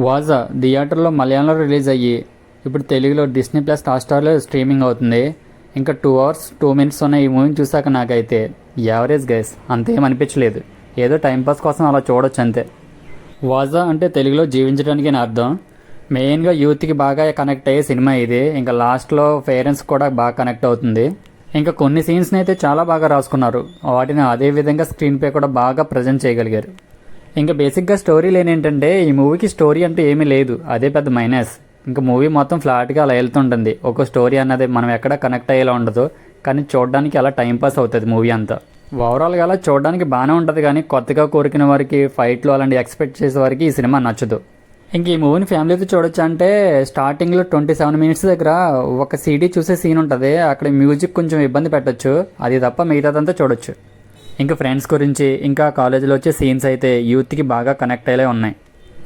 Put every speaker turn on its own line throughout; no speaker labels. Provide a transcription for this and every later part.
వాజా థియేటర్లో మలయాళంలో రిలీజ్ అయ్యి ఇప్పుడు తెలుగులో డిస్నీ ప్లస్ హాట్‌స్టార్లో స్ట్రీమింగ్ అవుతుంది. ఇంకా 2 అవర్స్ 2 మినిట్స్ ఉన్న ఈ మూవీని చూసాక నాకైతే యావరేజ్ గైస్ అంతేం అనిపించలేదు. ఏదో టైంపాస్ కోసం అలా చూడొచ్చు అంతే. వాజా అంటే తెలుగులో జీవించడానికి అని అర్థం. మెయిన్గా యూత్కి బాగా కనెక్ట్ అయ్యే సినిమా ఇది. ఇంకా లాస్ట్లో పేరెంట్స్ కూడా బాగా కనెక్ట్ అవుతుంది. ఇంకా కొన్ని సీన్స్ని అయితే చాలా బాగా రాసుకున్నారు. వాటిని అదే విధంగా స్క్రీన్ పే కూడా బాగా ప్రజెంట్ చేయగలిగారు. ఇంకా బేసిక్గా స్టోరీ ఏంటంటే ఈ మూవీకి స్టోరీ అంటే ఏమీ లేదు, అదే పెద్ద మైనస్. ఇంకా మూవీ మొత్తం ఫ్లాట్గా అలా వెళ్తుంటుంది. ఒక స్టోరీ అన్నది మనం ఎక్కడ కనెక్ట్ అయ్యేలా ఉండదు, కానీ చూడడానికి అలా టైంపాస్ అవుతుంది మూవీ అంతా. ఓవరాల్గా అలా చూడడానికి బాగానే ఉంటుంది, కానీ కొత్తగా కోరికిన వారికి ఫైట్లు అలాంటి ఎక్స్పెక్ట్ చేసే వారికి ఈ సినిమా నచ్చదు. ఇంక ఈ మూవీని ఫ్యామిలీతో చూడొచ్చు అంటే స్టార్టింగ్లో 27 మినిట్స్ దగ్గర ఒక సీడీ చూసే సీన్ ఉంటుంది. అక్కడ మ్యూజిక్ కొంచెం ఇబ్బంది పెట్టచ్చు, అది తప్ప మిగతాదంతా చూడొచ్చు. ఇంకా ఫ్రెండ్స్ గురించి ఇంకా కాలేజీలో వచ్చే సీన్స్ అయితే యూత్కి బాగా కనెక్ట్ అయ్యే ఉన్నాయి.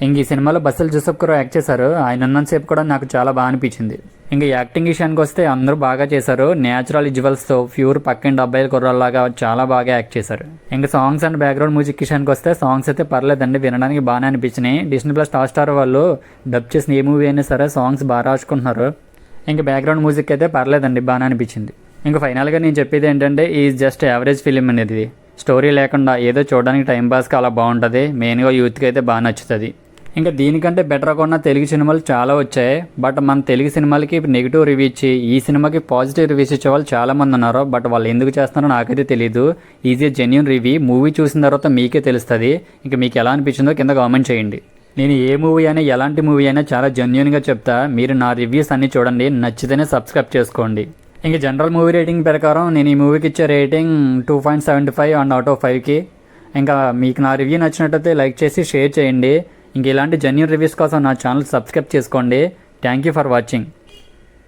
ఇంక ఈ సినిమాలో బస్సులు జోసెఫ్ కూడా యాక్ట్ చేశారు. ఆయన ఉన్నంతసేపు కూడా నాకు చాలా బాగా అనిపించింది. ఇంకా యాక్టింగ్ విషయానికి వస్తే అందరూ బాగా చేశారు. న్యాచురల్ విజువల్స్తో ప్యూర్ పక్కింటి అబ్బాయిల కుర్రాల్లాగా చాలా బాగా యాక్ట్ చేశారు. ఇంకా సాంగ్స్ అండ్ బ్యాక్గ్రౌండ్ మ్యూజిక్ విషయానికి వస్తే సాంగ్స్ అయితే పర్లేదండి, వినడానికి బాగానే అనిపించినాయి. డిస్నీ ప్లస్ హాట్‌స్టార్ వాళ్ళు డబ్ చేసిన ఏ మూవీ అయినా సరే సాంగ్స్ బాగా రాసుకుంటున్నారు. ఇంకా బ్యాక్గ్రౌండ్ మ్యూజిక్ అయితే పర్లేదండి, బాగానే అనిపించింది. ఇంకా ఫైనల్గా నేను చెప్పేది ఏంటంటే ఈ జస్ట్ యావరేజ్ ఫిలిం అనేది స్టోరీ లేకుండా ఏదో చూడడానికి టైంపాస్కి అలా బాగుంటుంది. మెయిన్గా యూత్కి అయితే బాగా నచ్చుతుంది. ఇంకా దీనికంటే బెటర్గా ఉన్న తెలుగు సినిమాలు చాలా వచ్చాయి. బట్ మన తెలుగు సినిమాలకి నెగిటివ్ రివ్యూ ఇచ్చి ఈ సినిమాకి పాజిటివ్ రివ్యూస్ ఇచ్చే వాళ్ళు చాలామంది ఉన్నారు. బట్ వాళ్ళు ఎందుకు చేస్తున్నారో నాకైతే తెలియదు. ఈజీ జెన్యూన్ రివ్యూ మూవీ చూసిన తర్వాత మీకే తెలుస్తుంది. ఇంకా మీకు ఎలా అనిపించిందో కింద కామెంట్ చేయండి. నేను ఏ మూవీ అయినా ఎలాంటి మూవీ అయినా చాలా జెన్యూన్గా చెప్తా. మీరు నా రివ్యూస్ అన్నీ చూడండి, నచ్చితేనే సబ్స్క్రైబ్ చేసుకోండి. ఇంకా జనరల్ మూవీ రేటింగ్ ప్రకారం నేను ఈ మూవీకి ఇచ్చే రేటింగ్ 2.75 అండ్ అవుట్ ఆఫ్ 5కి. ఇంకా మీకు నా రివ్యూ నచ్చినట్టయితే లైక్ చేసి షేర్ చేయండి. ఇంక ఇలాంటి జెన్యూన్ రివ్యూస్ కోసం నా ఛానల్ సబ్స్క్రైబ్ చేసుకోండి. Thank you for watching.